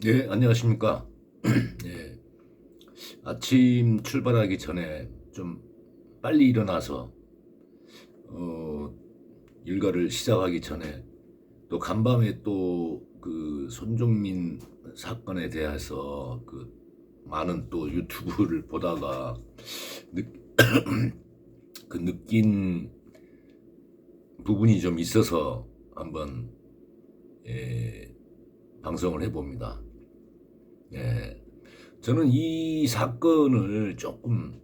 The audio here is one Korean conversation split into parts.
네, 안녕하십니까. 예, 아침 출발하기 전에 좀 빨리 일어나서 어, 일과를 시작하기 전에 또 간밤에 또 그 손정민 사건에 대해서 그 많은 또 유튜브를 보다가 느, 그 느낀 부분이 좀 있어서 한번 예, 방송을 해봅니다. 예, 저는 이 사건을 조금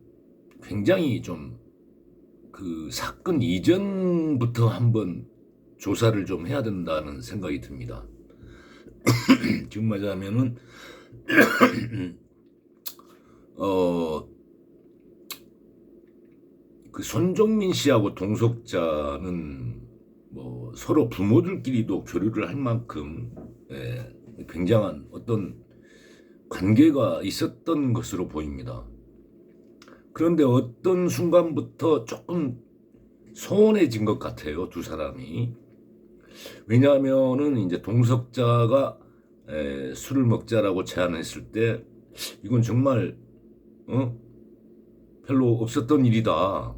굉장히 좀 그 사건 이전부터 한번 조사를 좀 해야 된다는 생각이 듭니다. 지금 말하자면은 어 그 손정민 씨하고 동석자는 뭐 서로 부모들끼리도 교류를 할 만큼 예, 굉장한 어떤 관계가 있었던 것으로 보입니다. 그런데 어떤 순간부터 조금 소원해진 것 같아요, 두 사람이. 왜냐하면은 이제 동석자가 술을 먹자라고 제안했을 때 이건 정말 어? 별로 없었던 일이다.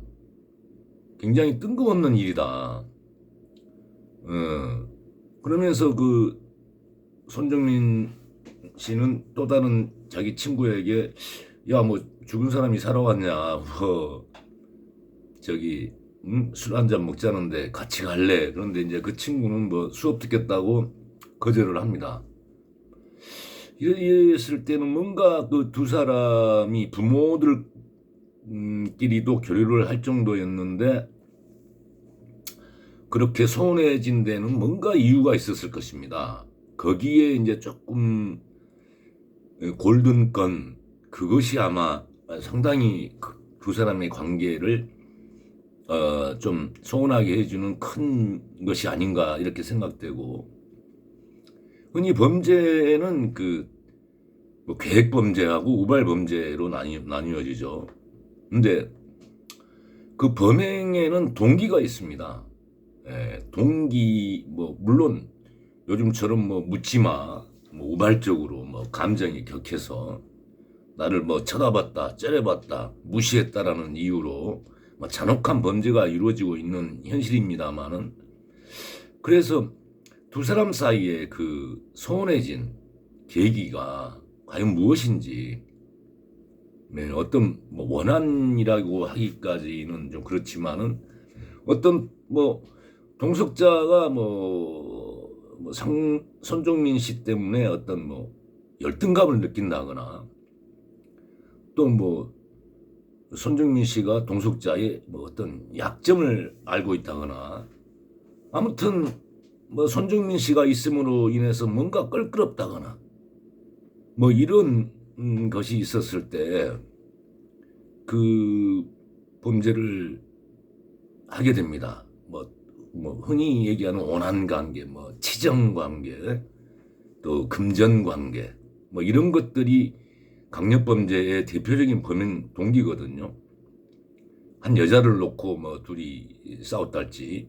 굉장히 뜬금없는 일이다. 그러면서 그 손정민 씨는 또 다른 자기 친구에게 야 뭐 죽은 사람이 살아왔냐 뭐 저기 술 한 잔 먹자는데 같이 갈래. 그런데 이제 그 친구는 뭐 수업 듣겠다고 거절을 합니다. 이랬을 때는 뭔가 그 두 사람이 부모들끼리도 교류를 할 정도였는데 그렇게 소원해진 데는 뭔가 이유가 있었을 것입니다. 거기에 이제 조금 골든건 그것이 아마 상당히 두 사람의 관계를 좀 소원하게 해주는 큰 것이 아닌가 이렇게 생각되고 흔히 범죄는 그뭐 계획 범죄하고 우발 범죄로 나뉘어지죠. 근데 그 범행에는 동기가 있습니다. 동기 뭐 물론 요즘처럼 뭐 묻지마 뭐 우발적으로 뭐 감정이 격해서 나를 뭐 쳐다봤다 째려봤다 무시했다라는 이유로 뭐 잔혹한 범죄가 이루어지고 있는 현실입니다만은 그래서 두 사람 사이에 그 소원해진 계기가 과연 무엇인지 어떤 뭐 원한이라고 하기까지는 좀 그렇지만은 어떤 뭐 동석자가 손정민 씨 때문에 어떤 뭐 열등감을 느낀다거나 또 뭐 손정민 씨가 동석자의 뭐 어떤 약점을 알고 있다거나 아무튼 뭐 손정민 씨가 있음으로 인해서 뭔가 껄끄럽다거나 뭐 이런 것이 있었을 때 그 범죄를 하게 됩니다. 뭐 흔히 얘기하는 원한 관계, 뭐 치정 관계, 또 금전 관계, 뭐 이런 것들이 강력범죄의 대표적인 범행 동기거든요. 한 여자를 놓고 뭐 둘이 싸웠달지,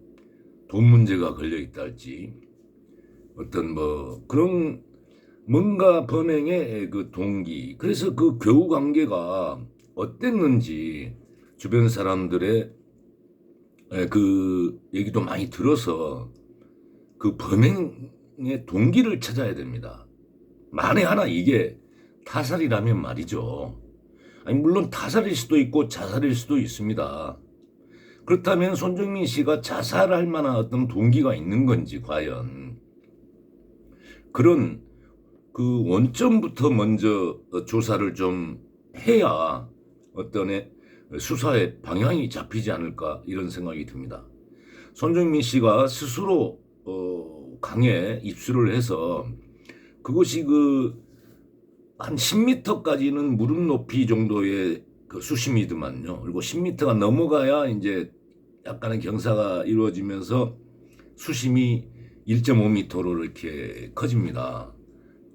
돈 문제가 걸려 있달지, 어떤 뭐 그런 뭔가 범행의 그 동기, 그래서 그 교우 관계가 어땠는지 주변 사람들의 그 얘기도 많이 들어서 그 범행의 동기를 찾아야 됩니다. 만에 하나 이게 타살이라면 말이죠. 아니 물론 타살일 수도 있고 자살일 수도 있습니다. 그렇다면 손정민 씨가 자살할 만한 어떤 동기가 있는 건지 과연 그런 그 원점부터 먼저 조사를 좀 해야 어떤 수사의 방향이 잡히지 않을까 이런 생각이 듭니다. 손정민 씨가 스스로 강에 입수를 해서 그것이 그 한 10m까지는 무릎 높이 정도의 그 수심이더만요. 그리고 10m가 넘어가야 이제 약간의 경사가 이루어지면서 수심이 1.5m로 이렇게 커집니다.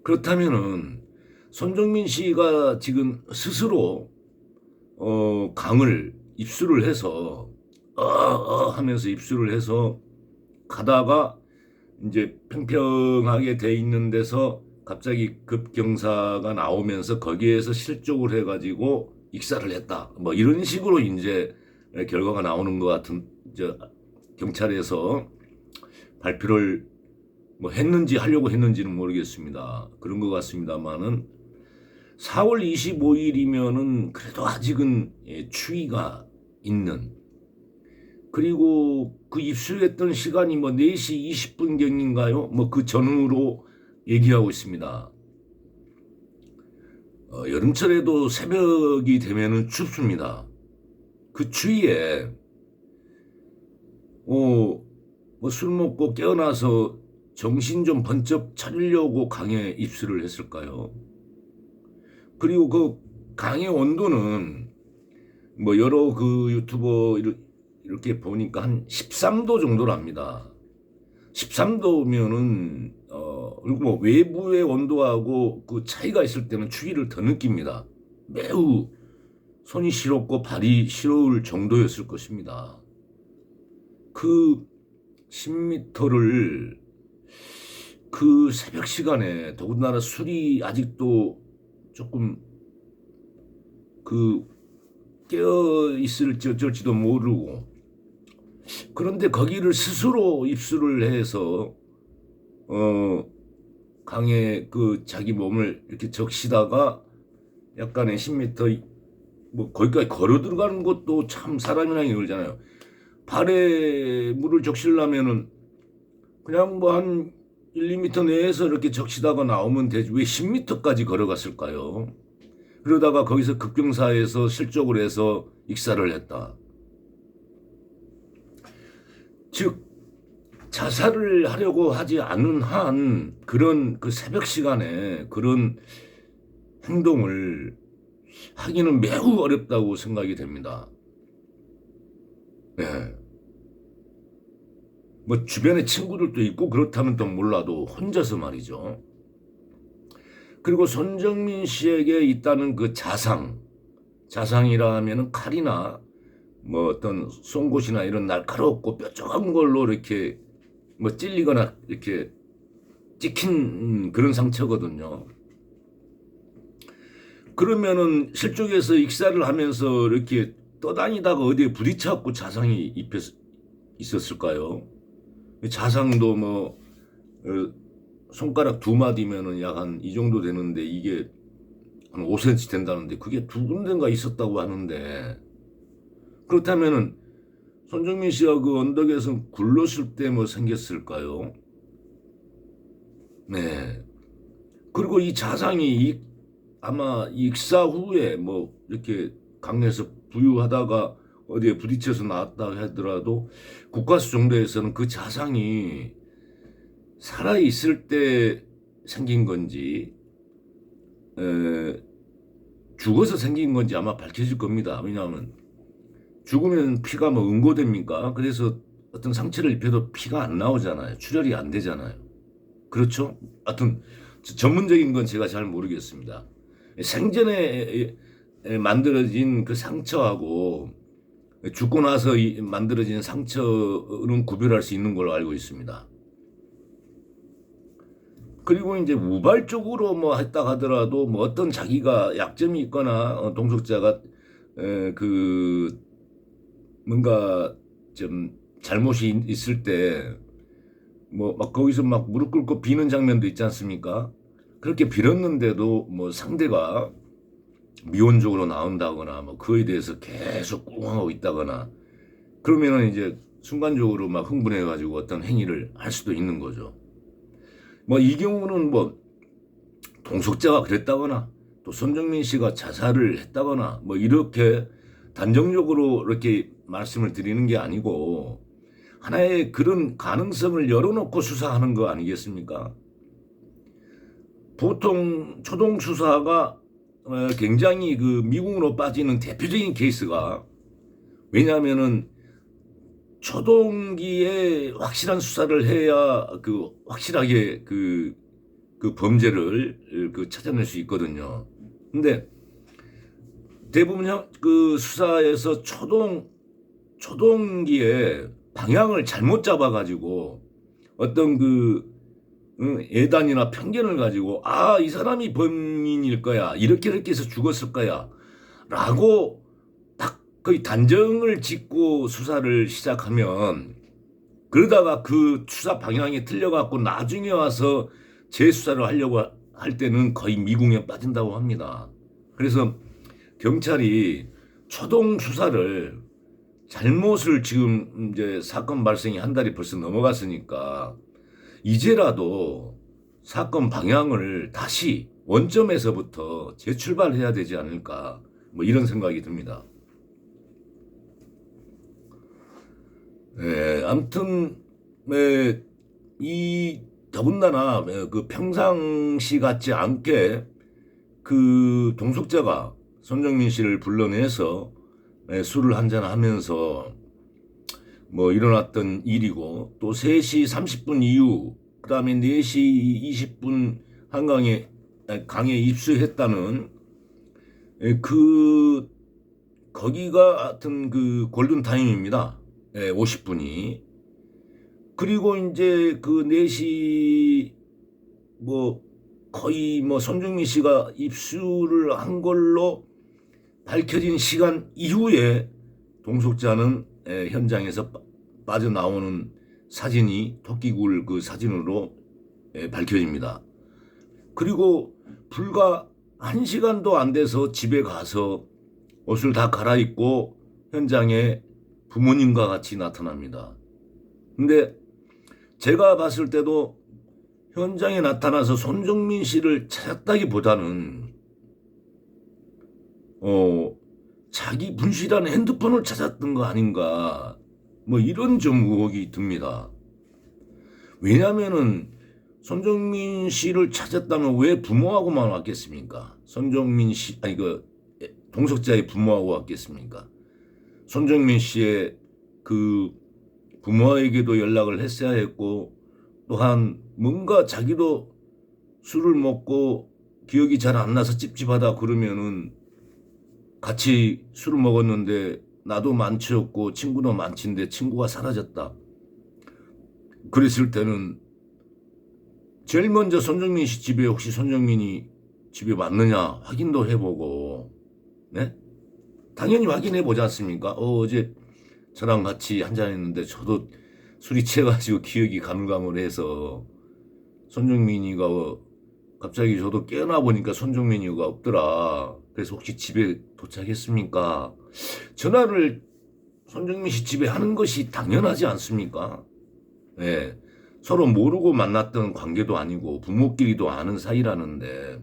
그렇다면은 손정민 씨가 지금 스스로 강을 입수를 해서 하면서 입수를 해서 가다가 이제 평평하게 돼 있는 데서 갑자기 급경사가 나오면서 거기에서 실족을 해가지고 익사를 했다. 뭐 이런 식으로 이제 결과가 나오는 것 같은, 경찰에서 발표를 뭐 했는지 하려고 했는지는 모르겠습니다. 그런 것 같습니다만은 4월 25일이면은 그래도 아직은 추위가 있는, 그리고 그 입수했던 시간이 뭐 4시 20분경인가요? 뭐 그 전후로 얘기하고 있습니다. 여름철에도 새벽이 되면은 춥습니다. 그 추위에 뭐 술 먹고 깨어나서 정신 좀 번쩍 차리려고 강에 입수를 했을까요? 그리고 그 강의 온도는 뭐 여러 그 유튜버 이렇게 보니까 한 13도 정도랍니다. 13도면은 그리고 뭐 외부의 온도하고 그 차이가 있을 때는 추위를 더 느낍니다. 매우 손이 시렵고 발이 시려울 정도였을 것입니다. 그 10m를 그 새벽 시간에, 더군다나 술이 아직도 조금 그 깨어 있을지 어쩔지도 모르고, 그런데 거기를 스스로 입수를 해서 강에 그 자기 몸을 이렇게 적시다가 약간의 10m 뭐 거기까지 걸어 들어가는 것도 참 사람이랑 이러잖아요. 발에 물을 적시려면은 그냥 뭐 한 1, 2m 내에서 이렇게 적시다가 나오면 되지 왜 10m까지 걸어갔을까요? 그러다가 거기서 급경사에서 실족을 해서 익사를 했다. 즉 자살을 하려고 하지 않은 한 그런 그 새벽 시간에 그런 행동을 하기는 매우 어렵다고 생각이 됩니다. 네. 뭐 주변에 친구들도 있고 그렇다면 또 몰라도 혼자서 말이죠. 그리고 손정민 씨에게 있다는 그 자상이라 하면은 칼이나 뭐 어떤 송곳이나 이런 날카롭고 뾰족한 걸로 이렇게 뭐 찔리거나 이렇게 찍힌 그런 상처거든요. 그러면은 실족해서 익사를 하면서 이렇게 떠다니다가 어디에 부딪혀갖고 자상이 있었을까요? 자상도 뭐 손가락 2마디면은 약 한 이 정도 되는데 이게 한 5cm 된다는데 그게 2군데인가 있었다고 하는데, 그렇다면은 손정민 씨가 그 언덕에서 굴렀을 때 뭐 생겼을까요? 네. 그리고 이 자상이 아마 익사 후에 뭐 이렇게 강에서 부유하다가 어디에 부딪혀서 나왔다 하더라도 국가수 정도에서는 그 자상이 살아있을 때 생긴 건지 죽어서 생긴 건지 아마 밝혀질 겁니다. 왜냐하면 죽으면 피가 뭐 응고됩니까? 그래서 어떤 상처를 입혀도 피가 안 나오잖아요. 출혈이 안 되잖아요. 그렇죠? 하여튼 전문적인 건 제가 잘 모르겠습니다. 생전에 만들어진 그 상처하고 죽고 나서 만들어진 상처는 구별할 수 있는 걸로 알고 있습니다. 그리고 이제 우발적으로 뭐 했다 하더라도 뭐 어떤 자기가 약점이 있거나 동석자가 그 뭔가 좀 잘못이 있을 때 뭐 막 거기서 막 무릎 꿇고 비는 장면도 있지 않습니까? 그렇게 빌었는데도 뭐 상대가 미온적으로 나온다거나 뭐 그에 대해서 계속 꿍하고 있다거나 그러면은 이제 순간적으로 막 흥분해가지고 어떤 행위를 할 수도 있는 거죠. 뭐 이 경우는 뭐 동석자가 그랬다거나 또 손정민 씨가 자살을 했다거나 뭐 이렇게 단정적으로 이렇게 말씀을 드리는 게 아니고 하나의 그런 가능성을 열어놓고 수사하는 거 아니겠습니까? 보통 초동 수사가 굉장히 그 미궁으로 빠지는 대표적인 케이스가, 왜냐하면은 초동기에 확실한 수사를 해야 그 확실하게 그 범죄를 찾아낼 수 있거든요. 근데 대부분 그 수사에서 초동기에 방향을 잘못 잡아가지고 어떤 그 예단이나 편견을 가지고 이 사람이 범인일 거야. 이렇게 해서 죽었을 거야. 라고 딱 거의 단정을 짓고 수사를 시작하면 그러다가 그 수사 방향이 틀려갖고 나중에 와서 재수사를 하려고 할 때는 거의 미궁에 빠진다고 합니다. 그래서 경찰이 초동 수사를 잘못을 지금 이제 사건 발생이 한 달이 벌써 넘어갔으니까 이제라도 사건 방향을 다시 원점에서부터 재출발해야 되지 않을까 뭐 이런 생각이 듭니다. 아무튼 이 더군다나 그 평상시 같지 않게 그 동석자가 손정민 씨를 불러내서 술을 한잔 하면서 뭐 일어났던 일이고 또 3시 30분 이후 그다음에 4시 20분 강에 입수했다는 그 거기가 하여튼 그 골든 타임입니다. 50분이. 그리고 이제 그 4시 뭐 거의 뭐 손정민 씨가 입수를 한 걸로 밝혀진 시간 이후에 동석자는 현장에서 빠져나오는 사진이 토끼굴 그 사진으로 밝혀집니다. 그리고 불과 1시간도 안 돼서 집에 가서 옷을 다 갈아입고 현장에 부모님과 같이 나타납니다. 근데 제가 봤을 때도 현장에 나타나서 손정민 씨를 찾았다기보다는 자기 분실한 핸드폰을 찾았던 거 아닌가 뭐 이런 좀 의혹이 듭니다. 왜냐면은 손정민 씨를 찾았다면 왜 부모하고만 왔겠습니까? 손정민 씨 아니 그 동석자의 부모하고 왔겠습니까? 손정민 씨의 그 부모에게도 연락을 했어야 했고 또한 뭔가 자기도 술을 먹고 기억이 잘 안 나서 찝찝하다 그러면은 같이 술을 먹었는데 나도 만취였고 친구도 만취인데 친구가 사라졌다. 그랬을 때는 제일 먼저 손정민 씨 집에 혹시 손정민이 집에 왔느냐 확인도 해보고 네? 당연히 확인해 보지 않습니까? 어제 저랑 같이 한잔했는데 저도 술이 취해가지고 기억이 가물가물해서 손정민이가 갑자기 저도 깨어나 보니까 손정민이가 없더라. 그래서 혹시 집에 도착했습니까? 전화를 손정민 씨 집에 하는 것이 당연하지 않습니까? 네. 서로 모르고 만났던 관계도 아니고 부모끼리도 아는 사이라는데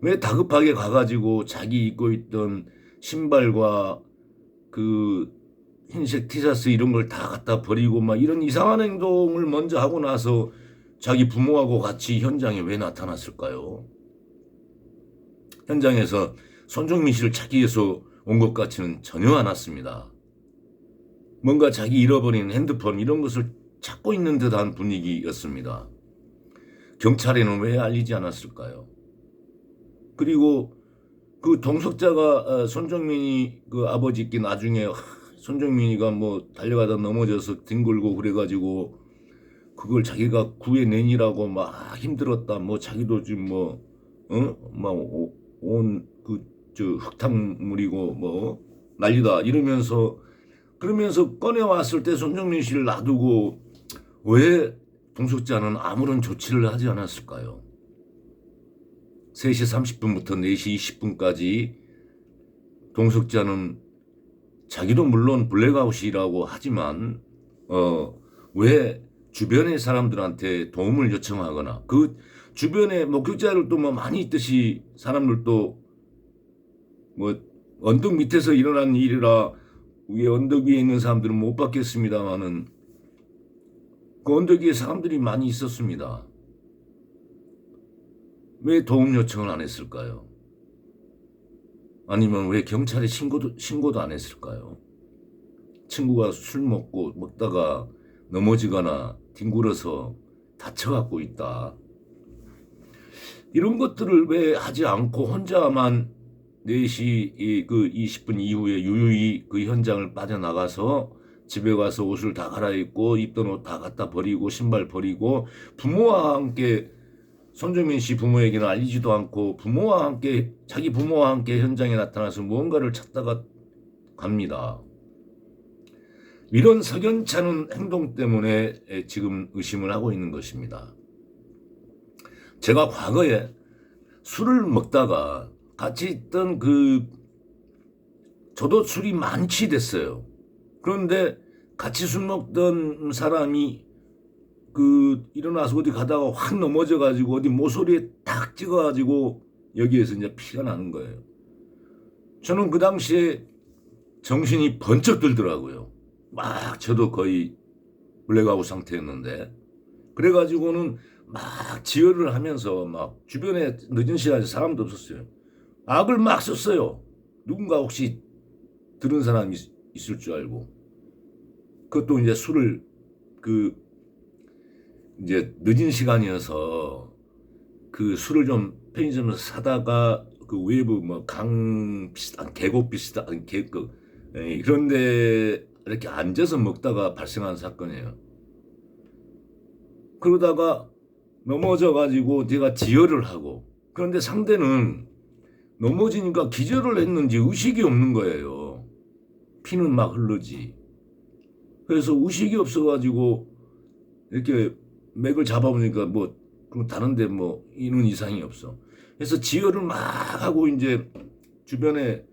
왜 다급하게 가가지고 자기 입고 있던 신발과 그 흰색 티셔츠 이런 걸 다 갖다 버리고 막 이런 이상한 행동을 먼저 하고 나서 자기 부모하고 같이 현장에 왜 나타났을까요? 현장에서 손정민 씨를 찾기 위해서 온 것 같지는 전혀 않았습니다. 뭔가 자기 잃어버린 핸드폰 이런 것을 찾고 있는 듯한 분위기였습니다. 경찰에는 왜 알리지 않았을까요? 그리고 그 동석자가 손정민이 그 아버지께 나중에 손정민이가 뭐 달려가다 넘어져서 뒹굴고 그래가지고 그걸 자기가 구해내니라고 막 힘들었다. 뭐 자기도 지금 온 흙탕물이고 뭐 난리다 이러면서 그러면서 꺼내왔을 때 손정민 씨를 놔두고 왜 동석자는 아무런 조치를 하지 않았을까요? 3시 30분부터 4시 20분까지 동석자는 자기도 물론 블랙아웃이라고 하지만 왜 주변의 사람들한테 도움을 요청하거나 그 주변에 목격자들도 뭐 많이 있듯이 사람들도 뭐 언덕 밑에서 일어난 일이라 위에 언덕 위에 있는 사람들은 못 받겠습니다만은 그 언덕 위에 사람들이 많이 있었습니다. 왜 도움 요청을 안 했을까요? 아니면 왜 경찰에 신고도 안 했을까요? 친구가 술 먹다가 넘어지거나 뒹굴어서 다쳐갖고 있다. 이런 것들을 왜 하지 않고 혼자만 4시 그 20분 이후에 유유히 그 현장을 빠져나가서 집에 가서 옷을 다 갈아입고 입던 옷 다 갖다 버리고 신발 버리고 부모와 함께 손정민 씨 부모에게는 알리지도 않고 부모와 함께 자기 부모와 함께 현장에 나타나서 무언가를 찾다가 갑니다. 이런 석연찮은 행동 때문에 지금 의심을 하고 있는 것입니다. 제가 과거에 술을 먹다가 같이 있던 저도 술이 만취됐어요. 그런데 같이 술 먹던 사람이 일어나서 어디 가다가 확 넘어져가지고 어디 모서리에 딱 찍어가지고 여기에서 이제 피가 나는 거예요. 저는 그 당시에 정신이 번쩍 들더라고요. 막 저도 거의 블랙아웃 상태였는데 그래가지고는 막 지혈을 하면서 막 주변에 늦은 시간에 사람도 없었어요. 악을 막 썼어요. 누군가 혹시 들은 사람이 있을 줄 알고. 그것도 이제 술을 이제 늦은 시간이어서 술을 좀 편의점에서 사다가 외부 뭐 강 비슷한 계곡 비슷한 그런데 이렇게 앉아서 먹다가 발생한 사건이에요. 그러다가 넘어져가지고 제가 지혈을 하고 그런데 상대는 넘어지니까 기절을 했는지 의식이 없는 거예요. 피는 막 흐르지. 그래서 의식이 없어가지고 이렇게 맥을 잡아보니까 뭐 다른데 뭐 이는 이상이 없어. 그래서 지혈을 막 하고 이제 주변에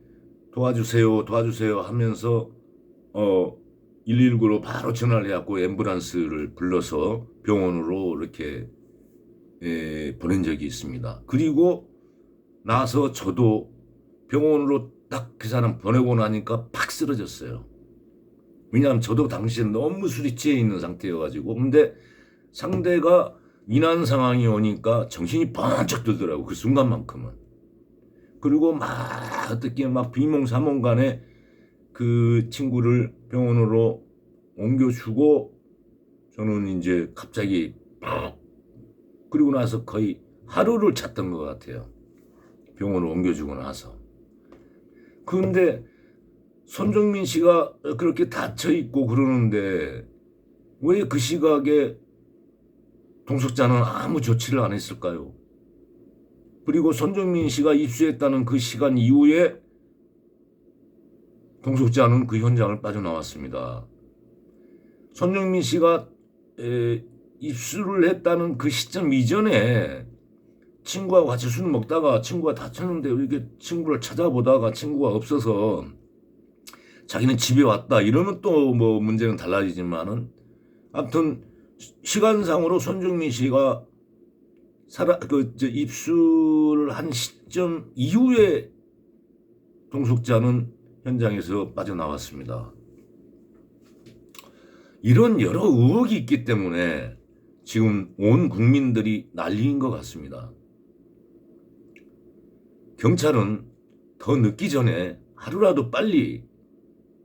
도와주세요 하면서 119로 바로 전화를 해갖고 앰뷸런스를 불러서 병원으로 이렇게 보낸 적이 있습니다. 그리고 나서 저도 병원으로 딱 그 사람 보내고 나니까 팍 쓰러졌어요. 왜냐하면 저도 당시에 너무 술이 취해 있는 상태여가지고. 근데 상대가 위난 상황이 오니까 정신이 번쩍 들더라고, 그 순간만큼은. 그리고 막 어떻게 막 비몽사몽간에 그 친구를 병원으로 옮겨주고 저는 이제 갑자기 그리고 나서 거의 하루를 잤던 것 같아요. 병원을 옮겨주고 나서. 그런데 손정민 씨가 그렇게 다쳐있고 그러는데 왜 그 시각에 동석자는 아무 조치를 안 했을까요? 그리고 손정민 씨가 입수했다는 그 시간 이후에 동석자는 그 현장을 빠져나왔습니다. 손정민 씨가 입수를 했다는 그 시점 이전에 친구하고 같이 술 먹다가 친구가 다쳤는데 이렇게 친구를 찾아보다가 친구가 없어서 자기는 집에 왔다 이러면 또 뭐 문제는 달라지지만은 아무튼 시간상으로 손정민 씨가 입수를 한 시점 이후에 동석자는 현장에서 빠져나왔습니다. 이런 여러 의혹이 있기 때문에 지금 온 국민들이 난리인 것 같습니다. 경찰은 더 늦기 전에 하루라도 빨리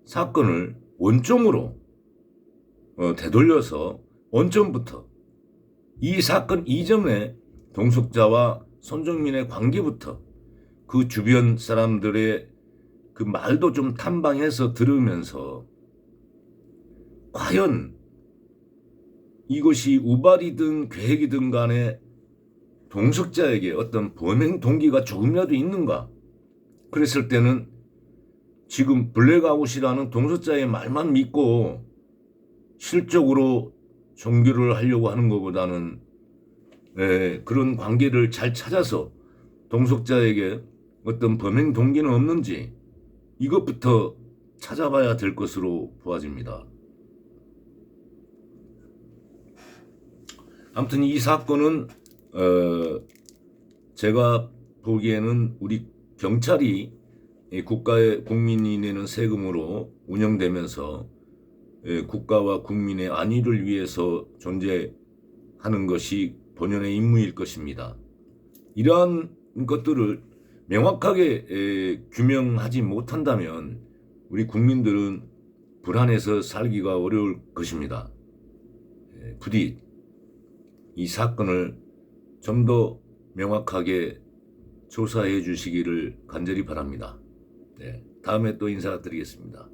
사건을 원점으로 되돌려서 원점부터 이 사건 이전에 동석자와 손정민의 관계부터 그 주변 사람들의 그 말도 좀 탐방해서 들으면서 과연 이것이 우발이든 계획이든 간에 동석자에게 어떤 범행 동기가 조금이라도 있는가? 그랬을 때는 지금 블랙아웃이라는 동석자의 말만 믿고 실적으로 종교를 하려고 하는 것보다는 그런 관계를 잘 찾아서 동석자에게 어떤 범행 동기는 없는지 이것부터 찾아봐야 될 것으로 보아집니다. 아무튼 이 사건은 제가 보기에는 우리 경찰이 국가의 국민이 내는 세금으로 운영되면서 국가와 국민의 안위를 위해서 존재하는 것이 본연의 임무일 것입니다. 이러한 것들을 명확하게 규명하지 못한다면 우리 국민들은 불안해서 살기가 어려울 것입니다. 부디 이 사건을 좀 더 명확하게 조사해 주시기를 간절히 바랍니다. 다음에 또 인사드리겠습니다.